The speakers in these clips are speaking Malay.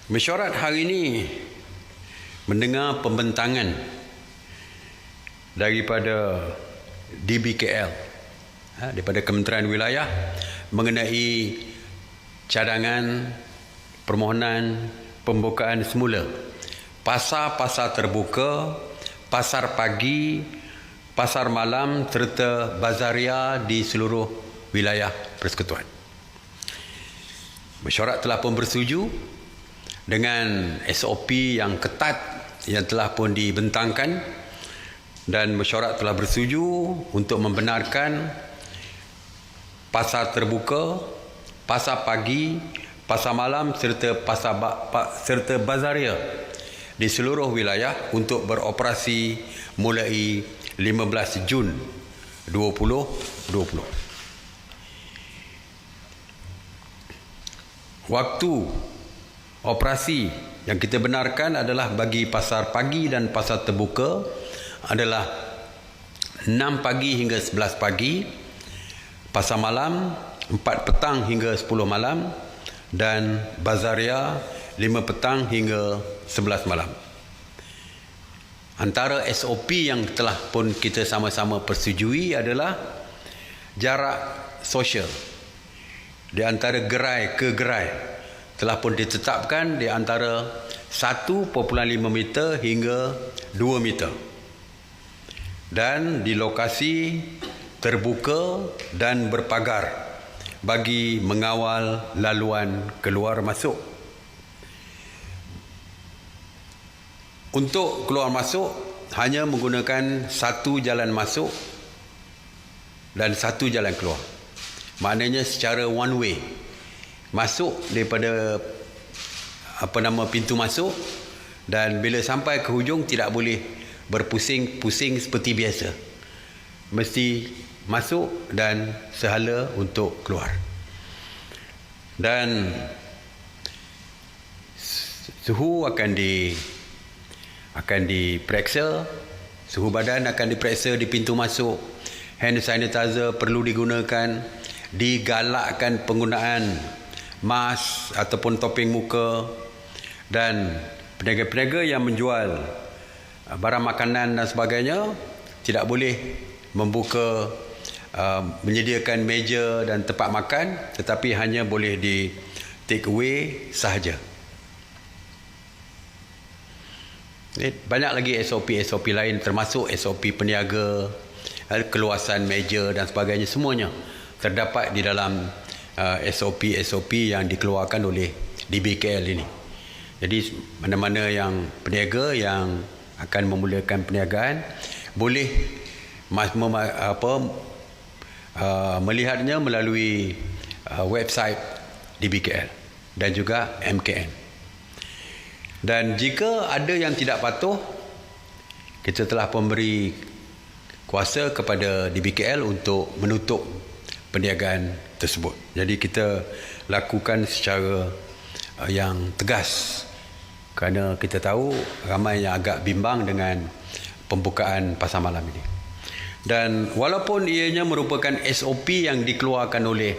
Mesyuarat hari ini mendengar pembentangan daripada DBKL, daripada Kementerian Wilayah mengenai cadangan permohonan pembukaan semula pasar-pasar terbuka, pasar pagi, pasar malam serta bazaria di seluruh wilayah Persekutuan. Mesyuarat telah pun bersetuju dengan SOP yang ketat yang telah pun dibentangkan, dan mesyuarat telah bersetuju untuk membenarkan pasar terbuka, pasar pagi, pasar malam serta bazaria di seluruh wilayah untuk beroperasi mulai 15 Jun 2020. Waktu operasi yang kita benarkan adalah bagi pasar pagi dan pasar terbuka adalah 6 pagi hingga 11 pagi, pasar malam 4 petang hingga 10 malam, dan bazaria 5 petang hingga 11 malam. Antara SOP yang telah pun kita sama-sama persetujui adalah jarak sosial di antara gerai ke gerai telah pun ditetapkan di antara 1.5 meter hingga 2 meter, dan di lokasi terbuka dan berpagar bagi mengawal laluan keluar masuk. Untuk keluar masuk hanya menggunakan satu jalan masuk dan satu jalan keluar. Maknanya secara one way. Masuk daripada pintu masuk, dan bila sampai ke hujung tidak boleh berpusing-pusing seperti biasa. Mesti masuk dan sehala untuk keluar. Dan suhu akan diperiksa, suhu badan akan diperiksa di pintu masuk. Hand sanitizer perlu digunakan, digalakkan penggunaan mask ataupun topeng muka, dan peniaga-peniaga yang menjual barang makanan dan sebagainya tidak boleh membuka, menyediakan meja dan tempat makan, tetapi hanya boleh di take away sahaja. Banyak lagi SOP lain, termasuk SOP peniaga, keluasan meja dan sebagainya, semuanya terdapat di dalam SOP yang dikeluarkan oleh DBKL ini. Jadi mana-mana yang peniaga yang akan memulakan perniagaan boleh melihatnya melalui website DBKL dan juga MKN. Dan jika ada yang tidak patuh, kita telah memberi kuasa kepada DBKL untuk menutup perniagaan tersebut. Jadi kita lakukan secara yang tegas, kerana kita tahu ramai yang agak bimbang dengan pembukaan pasar malam ini. Dan walaupun ianya merupakan SOP yang dikeluarkan oleh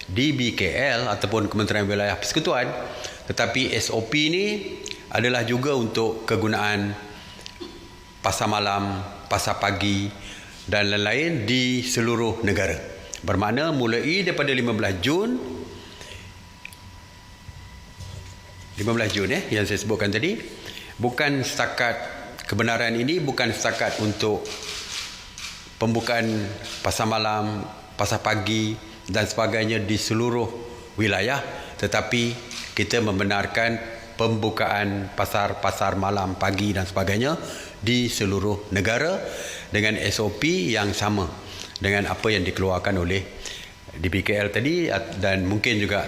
DBKL ataupun Kementerian Wilayah Persekutuan, tetapi SOP ini adalah juga untuk kegunaan pasar malam, pasar pagi dan lain-lain di seluruh negara. Bermakna mulai daripada 15 Jun yang saya sebutkan tadi, bukan setakat kebenaran ini bukan setakat untuk pembukaan pasar malam, pasar pagi dan sebagainya di seluruh wilayah, tetapi kita membenarkan pembukaan pasar-pasar malam, pagi dan sebagainya di seluruh negara dengan SOP yang sama dengan apa yang dikeluarkan oleh DBKL tadi, dan mungkin juga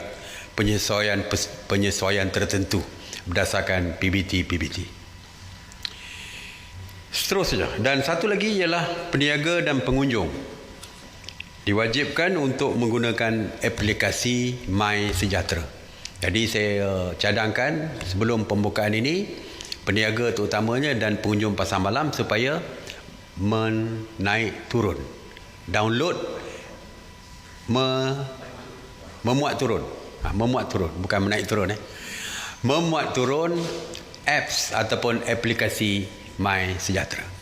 penyesuaian tertentu berdasarkan PBT. Seterusnya, dan satu lagi ialah peniaga dan pengunjung diwajibkan untuk menggunakan aplikasi MySejahtera. Jadi saya cadangkan sebelum pembukaan ini, peniaga terutamanya dan pengunjung pasar malam supaya menaik turun, download, memuat turun, bukan menaik turun, memuat turun apps ataupun aplikasi My Sejahtera.